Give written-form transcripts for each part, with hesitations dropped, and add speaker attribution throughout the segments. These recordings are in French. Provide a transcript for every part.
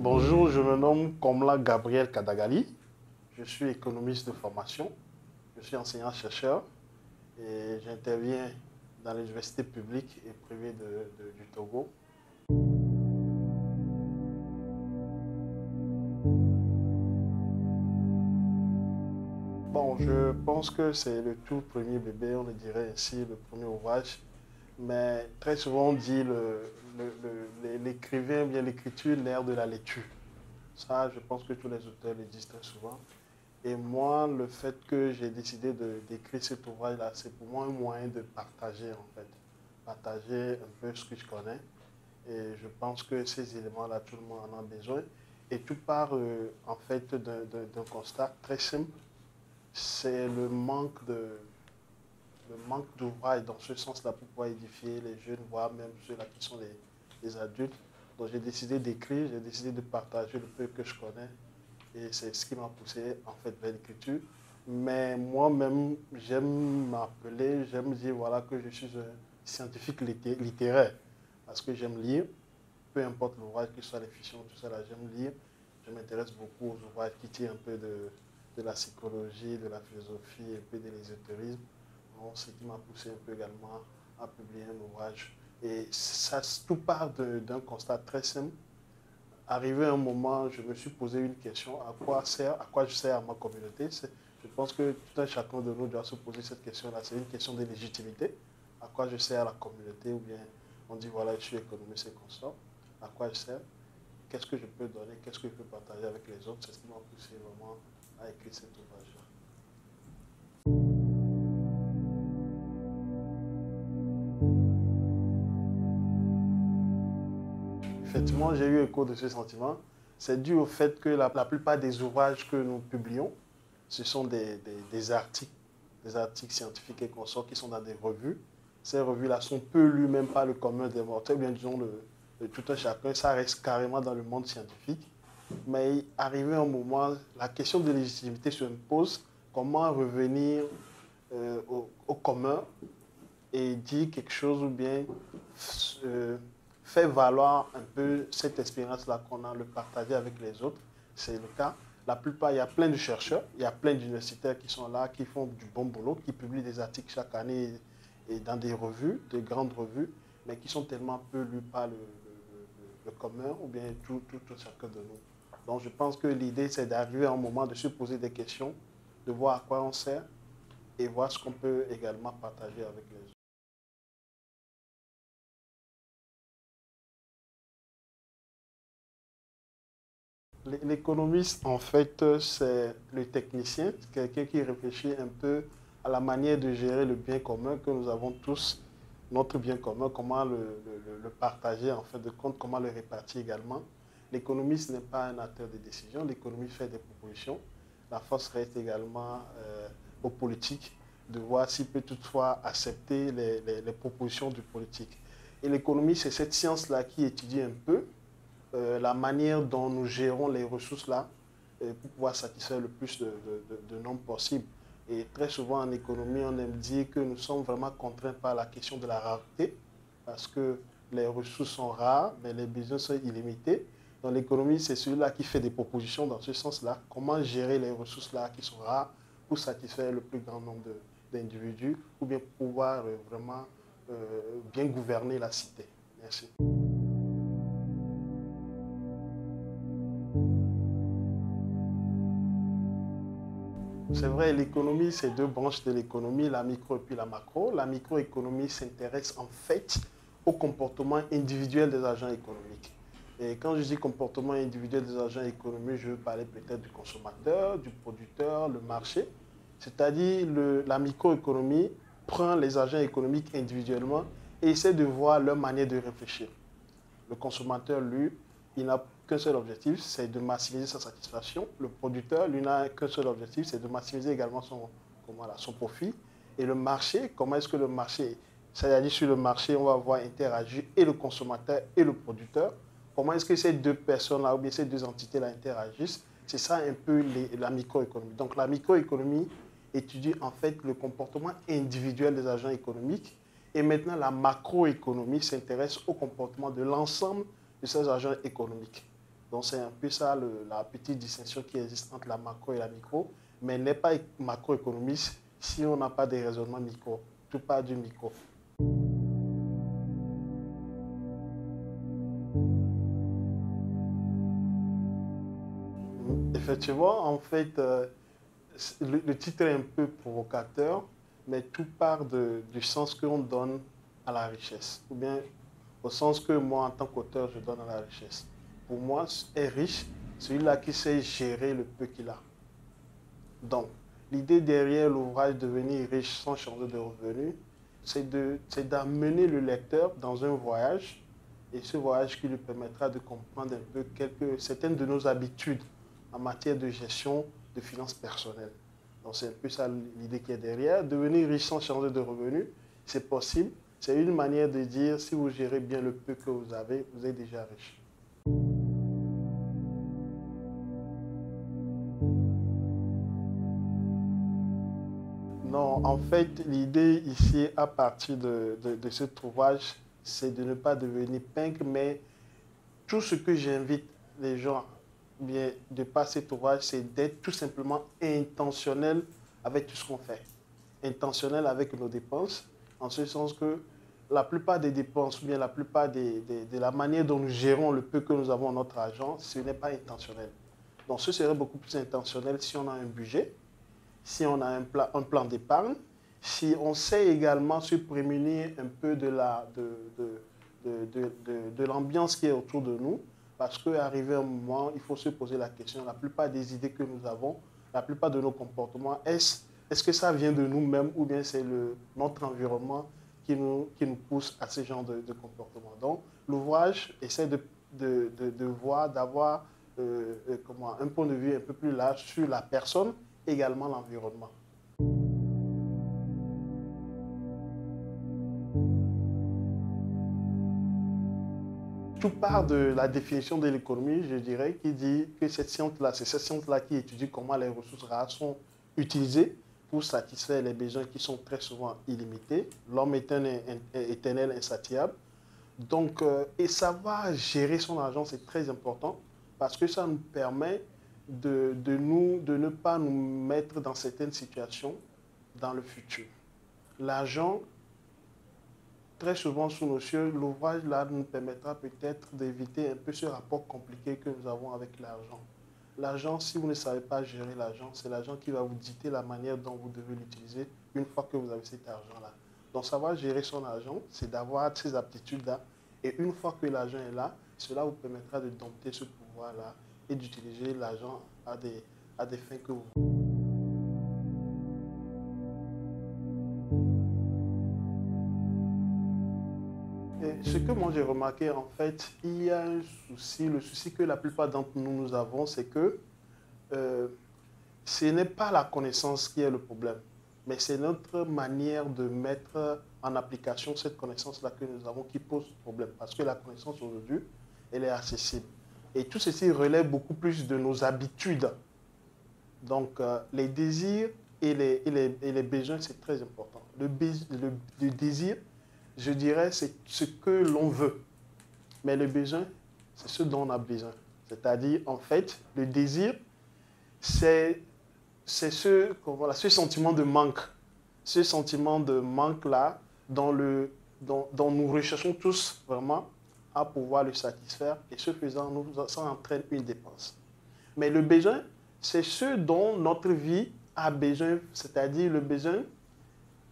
Speaker 1: Bonjour, je me nomme Komla Gabriel Kadagali. Je suis économiste de formation. Je suis enseignant-chercheur et j'interviens dans les universités publiques et privées du Togo. Bon, je pense que c'est le tout premier bébé, on le dirait ainsi, le premier ouvrage. Mais très souvent on dit l'écrivain, bien l'écriture, l'ère de la lecture. Ça, je pense que tous les auteurs le disent très souvent. Et moi, le fait que j'ai décidé d'écrire cet ouvrage-là, c'est pour moi un moyen de partager en fait. Partager un peu ce que je connais. Et je pense que ces éléments-là, tout le monde en a besoin. Et tout part en fait d'un constat très simple. C'est le manque d'ouvrage dans ce sens-là pour pouvoir édifier les jeunes, voire même ceux-là qui sont les adultes. Donc j'ai décidé d'écrire, j'ai décidé de partager le peu que je connais. Et c'est ce qui m'a poussé en fait vers l'écriture. Mais moi-même, j'aime m'appeler, j'aime dire voilà, que je suis un scientifique littéraire. Parce que j'aime lire, peu importe l'ouvrage, que ce soit les fictions, tout ça, là, j'aime lire. Je m'intéresse beaucoup aux ouvrages qui tirent un peu de la psychologie, de la philosophie, un peu de l'ésotérisme. Donc, ce qui m'a poussé un peu également à publier un ouvrage. Et ça, tout part d'un constat très simple. Arrivé un moment, je me suis posé une question, à quoi je sers à ma communauté. Je pense que tout un chacun de nous doit se poser cette question-là. C'est une question de légitimité. À quoi je sers à la communauté, ou bien on dit voilà, je suis économiste et consort. À quoi je sers? Qu'est-ce que je peux donner? Qu'est-ce que je peux partager avec les autres? C'est ce qui m'a poussé vraiment à écrire cet ouvrage-là. Effectivement, j'ai eu écho de ce sentiment. C'est dû au fait que la plupart des ouvrages que nous publions, ce sont des articles scientifiques et consorts qui sont dans des revues. Ces revues-là sont peu lues même par le commun des mortels, bien disons tout un chacun. Ça reste carrément dans le monde scientifique. Mais arrivé un moment, la question de légitimité se pose. Comment revenir au commun et dire quelque chose, ou bien euh, faire valoir un peu cette expérience-là qu'on a, le partager avec les autres. C'est le cas. La plupart, il y a plein de chercheurs, il y a plein d'universitaires qui sont là, qui font du bon boulot, qui publient des articles chaque année et dans des revues, des grandes revues, mais qui sont tellement peu lus par le commun, ou bien tout chacun de nous. Donc je pense que l'idée, c'est d'arriver à un moment de se poser des questions, de voir à quoi on sert et voir ce qu'on peut également partager avec les autres. L'économiste, en fait, c'est le technicien, quelqu'un qui réfléchit un peu à la manière de gérer le bien commun que nous avons tous, notre bien commun, comment le partager, en fait, de compte, comment le répartir également. L'économiste n'est pas un acteur de décision, l'économiste fait des propositions. La force reste également aux politiques de voir s'il peut toutefois accepter les propositions du politique. Et l'économie, c'est cette science-là qui étudie un peu la manière dont nous gérons les ressources là pour pouvoir satisfaire le plus de nombres possible. Et très souvent en économie, on aime dire que nous sommes vraiment contraints par la question de la rareté, parce que les ressources sont rares, mais les besoins sont illimités. Dans l'économie, c'est celui-là qui fait des propositions dans ce sens-là. Comment gérer les ressources-là qui sont rares pour satisfaire le plus grand nombre d'individus, ou bien pouvoir vraiment bien gouverner la cité. Merci. C'est vrai, l'économie, c'est deux branches de l'économie, la micro et puis la macro. La microéconomie s'intéresse en fait au comportement individuel des agents économiques. Et quand je dis comportement individuel des agents économiques, je veux parler peut-être du consommateur, du producteur, le marché. C'est-à-dire la microéconomie prend les agents économiques individuellement et essaie de voir leur manière de réfléchir. Le consommateur, lui, il n'a qu'un seul objectif, c'est de maximiser sa satisfaction. Le producteur, lui, n'a qu'un seul objectif, c'est de maximiser également son profit. Et le marché, comment est-ce que le marché, c'est-à-dire sur le marché, on va voir interagir et le consommateur et le producteur. Comment est-ce que ces deux personnes-là, ou bien ces deux entités-là interagissent? C'est ça un peu la microéconomie. Donc la microéconomie étudie en fait le comportement individuel des agents économiques. Et maintenant, la macroéconomie s'intéresse au comportement de l'ensemble de ces agents économiques. Donc c'est un peu ça la petite distinction qui existe entre la macro et la micro, mais elle n'est pas macroéconomiste si on n'a pas des raisonnements micro. Tout part du micro. Effectivement, en fait, le titre est un peu provocateur, mais tout part du sens qu'on donne à la richesse, ou bien au sens que moi, en tant qu'auteur, je donne à la richesse. Pour moi, est riche celui-là qui sait gérer le peu qu'il a. Donc, l'idée derrière l'ouvrage Devenir riche sans changer de revenu, c'est d'amener le lecteur dans un voyage, et ce voyage qui lui permettra de comprendre un peu certaines de nos habitudes en matière de gestion de finances personnelles. Donc c'est un peu ça l'idée qui est derrière. Devenir riche sans changer de revenu, c'est possible. C'est une manière de dire, si vous gérez bien le peu que vous êtes déjà riche. Non, en fait, l'idée ici, à partir de ce ouvrage, c'est de ne pas devenir peintre, mais tout ce que j'invite les gens bien, de par cet ouvrage, c'est d'être tout simplement intentionnel avec tout ce qu'on fait. Intentionnel avec nos dépenses, en ce sens que la plupart des dépenses, ou bien la plupart de la manière dont nous gérons le peu que nous avons dans notre argent, ce n'est pas intentionnel. Donc ce serait beaucoup plus intentionnel si on a un budget, si on a un plan d'épargne, si on sait également se prémunir un peu de l'ambiance qui est autour de nous, parce qu'arrivé un moment, il faut se poser la question, la plupart des idées que nous avons, la plupart de nos comportements, est-ce que ça vient de nous-mêmes ou bien c'est notre environnement qui nous pousse à ce genre de comportement. Donc, l'ouvrage essaie de voir, d'avoir un point de vue un peu plus large sur la personne, également l'environnement. Tout part de la définition de l'économie, je dirais, qui dit que cette science-là, c'est cette science-là qui étudie comment les ressources rares sont utilisées pour satisfaire les besoins qui sont très souvent illimités. L'homme est un éternel insatiable. Donc, et savoir gérer son argent, c'est très important parce que ça nous permet de ne pas nous mettre dans certaines situations dans le futur. L'argent, très souvent sous nos cieux, l'ouvrage là nous permettra peut-être d'éviter un peu ce rapport compliqué que nous avons avec l'argent. L'argent, si vous ne savez pas gérer l'argent, c'est l'argent qui va vous dicter la manière dont vous devez l'utiliser une fois que vous avez cet argent-là. Donc savoir gérer son argent, c'est d'avoir ces aptitudes-là. Et une fois que l'argent est là, cela vous permettra de dompter ce pouvoir-là et d'utiliser l'argent à des fins que vous voulez. Et ce que moi j'ai remarqué, en fait, il y a un souci. Le souci que la plupart d'entre nous avons, c'est que ce n'est pas la connaissance qui est le problème, mais c'est notre manière de mettre en application cette connaissance-là que nous avons qui pose problème. Parce que la connaissance aujourd'hui, elle est accessible. Et tout ceci relève beaucoup plus de nos habitudes. Donc, les désirs et les besoins, c'est très important. Le désir, je dirais, c'est ce que l'on veut. Mais le besoin, c'est ce dont on a besoin. C'est-à-dire, en fait, le désir, c'est ce sentiment de manque. Ce sentiment de manque-là, dont nous recherchons tous vraiment à pouvoir le satisfaire. Et ce faisant, ça entraîne une dépense. Mais le besoin, c'est ce dont notre vie a besoin. C'est-à-dire le besoin,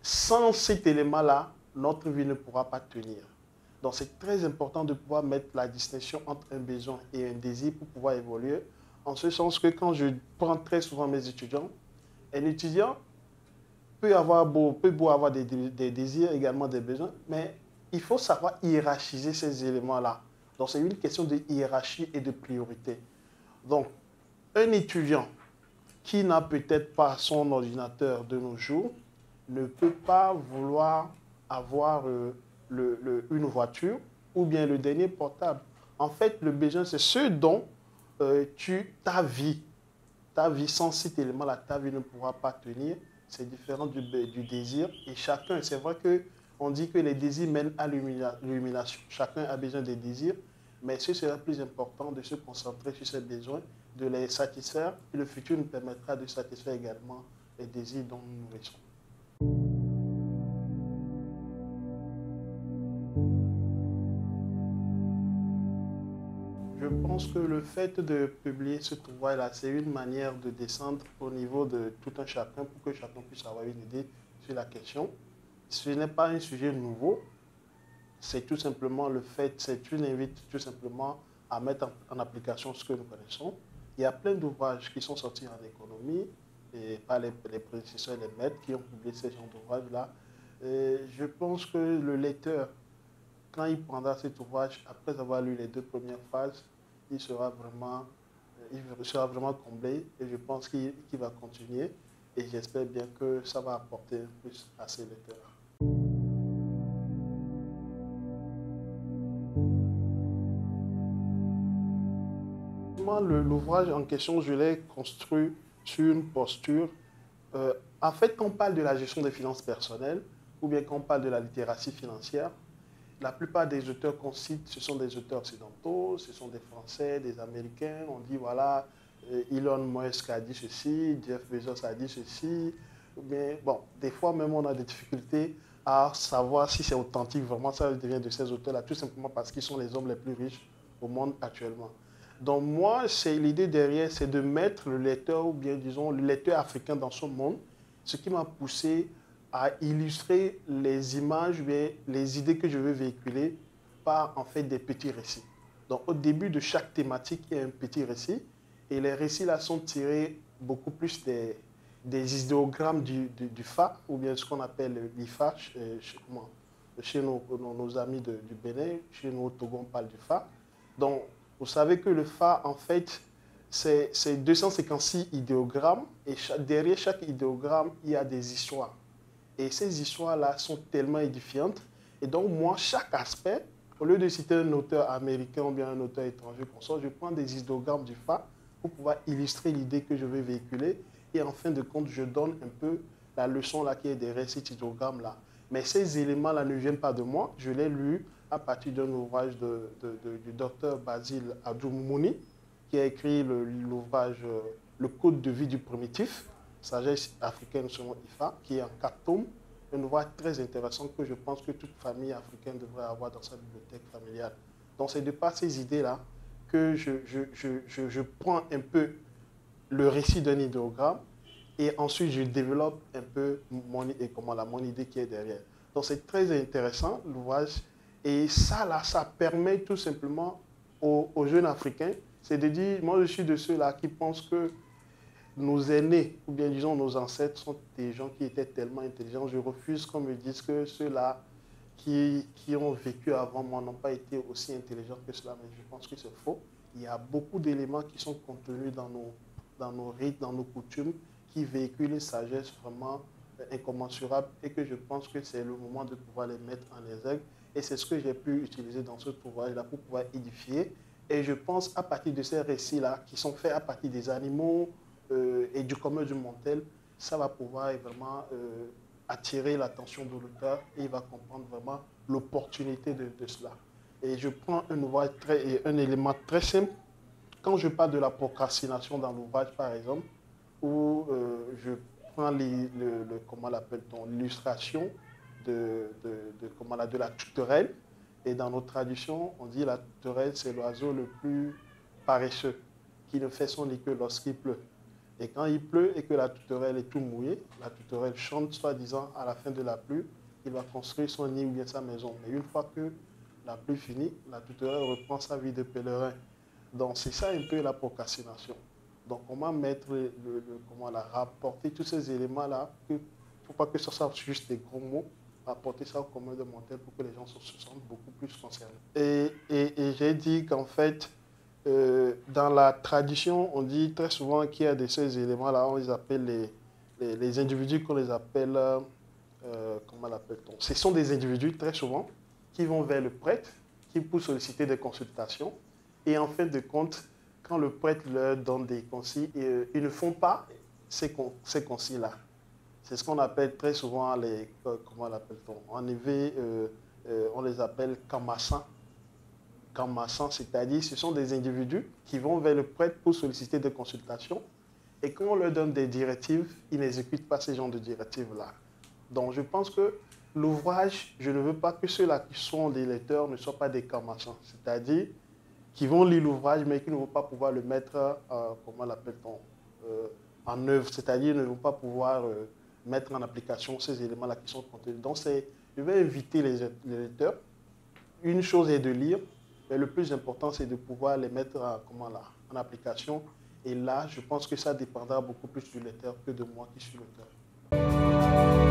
Speaker 1: sans cet élément-là, notre vie ne pourra pas tenir. Donc c'est très important de pouvoir mettre la distinction entre un besoin et un désir pour pouvoir évoluer. En ce sens que quand je prends très souvent mes étudiants, un étudiant peut beau avoir des désirs, également des besoins, mais il faut savoir hiérarchiser ces éléments-là. Donc c'est une question de hiérarchie et de priorité. Donc un étudiant qui n'a peut-être pas son ordinateur de nos jours ne peut pas vouloir avoir une voiture ou bien le dernier portable. En fait, le besoin, c'est ce dont ta vie sans cet élément-là, ta vie ne pourra pas tenir. C'est différent du désir. Et chacun, c'est vrai qu'on dit que les désirs mènent à l'illumination. Chacun a besoin des désirs, Mais ce sera plus important de se concentrer sur ces besoins, de les satisfaire, et le futur nous permettra de satisfaire également les désirs dont nous nous nourrissons. Je pense que le fait de publier ce ouvrage-là, c'est une manière de descendre au niveau de tout un chacun pour que chacun puisse avoir une idée sur la question. Ce n'est pas un sujet nouveau, c'est tout simplement le fait, c'est une invite tout simplement à mettre en application ce que nous connaissons. Il y a plein d'ouvrages qui sont sortis en économie, et par les prédécesseurs et les maîtres qui ont publié ces genres d'ouvrages-là. Je pense que le lecteur, quand il prendra cet ouvrage, après avoir lu les 2 premières phases, il sera vraiment comblé et je pense qu'il va continuer et j'espère bien que ça va apporter plus à ses lecteurs. L'ouvrage en question, je l'ai construit sur une posture. En fait, quand on parle de la gestion des finances personnelles ou bien quand on parle de la littératie financière, la plupart des auteurs qu'on cite, ce sont des auteurs occidentaux, ce sont des Français, des Américains. On dit, voilà, Elon Musk a dit ceci, Jeff Bezos a dit ceci. Mais bon, des fois même, on a des difficultés à savoir si c'est authentique. Vraiment, ça devient de ces auteurs-là, tout simplement parce qu'ils sont les hommes les plus riches au monde actuellement. Donc moi, l'idée derrière, c'est de mettre le lecteur, ou bien disons, le lecteur africain dans son monde, ce qui m'a poussé à illustrer les images, les idées que je veux véhiculer par en fait des petits récits. Donc au début de chaque thématique, il y a un petit récit et les récits là sont tirés beaucoup plus des idéogrammes du FA ou bien ce qu'on appelle l'IFA chez nos amis du Bénin, chez nous au Togo on parle du FA. Donc vous savez que le FA en fait c'est 256 idéogrammes et derrière chaque idéogramme il y a des histoires. Et ces histoires-là sont tellement édifiantes. Et donc, moi, chaque aspect, au lieu de citer un auteur américain ou bien un auteur étranger, je prends des idéogrammes du FA pour pouvoir illustrer l'idée que je veux véhiculer. Et en fin de compte, je donne un peu la leçon là, qui est derrière cet idéogramme-là. Mais ces éléments-là ne viennent pas de moi. Je l'ai lu à partir d'un ouvrage du docteur Basile Adjoumouni, qui a écrit l'ouvrage Le Code de vie du primitif. Sagesse africaine selon IFA, qui est en 4 tomes, un ouvrage très intéressant que je pense que toute famille africaine devrait avoir dans sa bibliothèque familiale. Donc c'est de par ces idées-là que je prends un peu le récit d'un idéogramme et ensuite je développe un peu mon idée qui est derrière. Donc c'est très intéressant l'ouvrage et ça là, ça permet tout simplement aux jeunes africains, c'est de dire, moi je suis de ceux-là qui pensent que nos aînés, ou bien disons nos ancêtres, sont des gens qui étaient tellement intelligents. Je refuse qu'on me dise que ceux-là qui ont vécu avant moi n'ont pas été aussi intelligents que cela, mais je pense que c'est faux. Il y a beaucoup d'éléments qui sont contenus dans nos rites, dans nos coutumes, qui véhiculent une sagesse vraiment incommensurable et que je pense que c'est le moment de pouvoir les mettre en exergue. Et c'est ce que j'ai pu utiliser dans ce ouvrage-là pour pouvoir édifier. Et je pense à partir de ces récits-là, qui sont faits à partir des animaux, et du commun du Montel, ça va pouvoir vraiment attirer l'attention de l'auteur et il va comprendre vraiment l'opportunité de cela. Et je prends un élément très simple. Quand je parle de la procrastination dans l'ouvrage, par exemple, où je prends l'illustration de la tourterelle. Et dans notre tradition, on dit la tourterelle, c'est l'oiseau le plus paresseux, qui ne fait son nid que lorsqu'il pleut. Et quand il pleut et que la tourterelle est tout mouillée, la tourterelle chante soi-disant à la fin de la pluie, il va construire son nid ou bien sa maison. Mais une fois que la pluie finit, la tourterelle reprend sa vie de pèlerin. Donc c'est ça un peu la procrastination. Donc comment mettre, comment rapporter tous ces éléments-là, il ne faut pas que ce soit juste des gros mots, apporter ça au commun de Montel pour que les gens se sentent beaucoup plus concernés. Et j'ai dit qu'en fait, dans la tradition, on dit très souvent qu'il y a de ces éléments-là, on les appelle les individus qu'on les appelle, comment l'appelle-t-on? Ce sont des individus très souvent qui vont vers le prêtre, qui pour solliciter des consultations. Et en fin de compte, quand le prêtre leur donne des consignes, ils ne font pas ces consignes-là. C'est ce qu'on appelle très souvent comment l'appelle-t-on? En éveil, on les appelle kamassans. camp-maçons, c'est-à-dire ce sont des individus qui vont vers le prêtre pour solliciter des consultations et quand on leur donne des directives, ils n'exécutent pas ces genres de directives-là. Donc je pense que l'ouvrage, je ne veux pas que ceux-là qui sont des lecteurs ne soient pas des camp-maçons, c'est-à-dire qui vont lire l'ouvrage mais qui ne vont pas pouvoir le mettre, comment l'appelle-t-on, en œuvre, c'est-à-dire ne vont pas pouvoir mettre en application ces éléments-là qui sont contenus. Donc je vais inviter les lecteurs. Une chose est de lire, mais le plus important, c'est de pouvoir les mettre en application. Et là, je pense que ça dépendra beaucoup plus du lecteur que de moi qui suis l'auteur.